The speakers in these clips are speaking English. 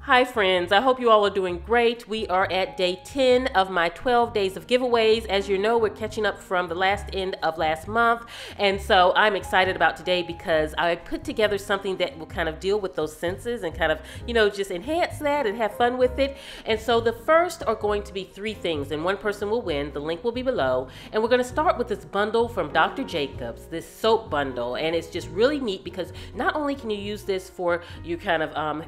Hi friends, I hope you all are doing great. We are at day 10 of my 12 days of giveaways. As you know, we're catching up from the last end of last month. And so I'm excited about today because I put together something that will kind of deal with those senses and kind of, just enhance that and have fun with it. And so the first are going to be 3 things and one person will win. The link will be below. And we're going to start with this bundle from Dr. Jacobs, this soap bundle. And it's just really neat because not only can you use this for your kind of,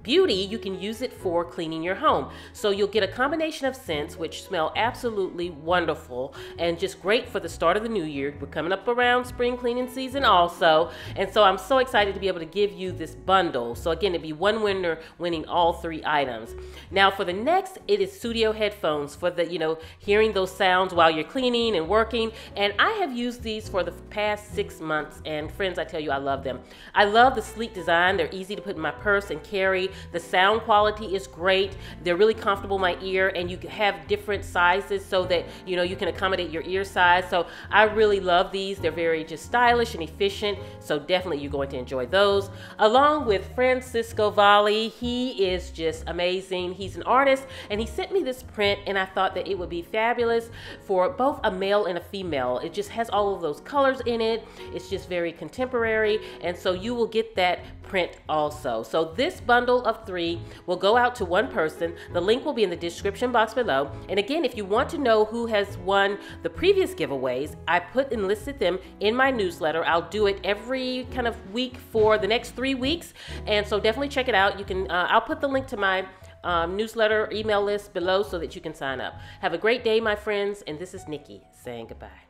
beauty, you can use it for cleaning your home. So you'll get a combination of scents which smell absolutely wonderful and just great for the start of the new year. We're coming up around spring cleaning season also. And so I'm so excited to be able to give you this bundle. So again, it'd be one winner winning all 3 items. Now for the next, it is studio headphones for the, hearing those sounds while you're cleaning and working. And I have used these for the past 6 months. And friends, I tell you, I love them. I love the sleek design. They're easy to put in my purse and carry. The sound quality is great. They're really comfortable in my ear, and you can have different sizes so that you can accommodate your ear size. So I really love these. They're very just stylish and efficient. So definitely you're going to enjoy those. Along with Francisco Valli, he is just amazing. He's an artist, and he sent me this print, and I thought that it would be fabulous for both a male and a female. It just has all of those colors in it. It's just very contemporary, and so you will get that print also. So this bundle of 3 will go out to one person. The link will be in the description box below. And again, if you want to know who has won the previous giveaways, I put and listed them in my newsletter. I'll do it every kind of week for the next 3 weeks. And so definitely check it out. You can, I'll put the link to my newsletter email list below so that you can sign up. Have a great day, my friends. And this is Nikki saying goodbye.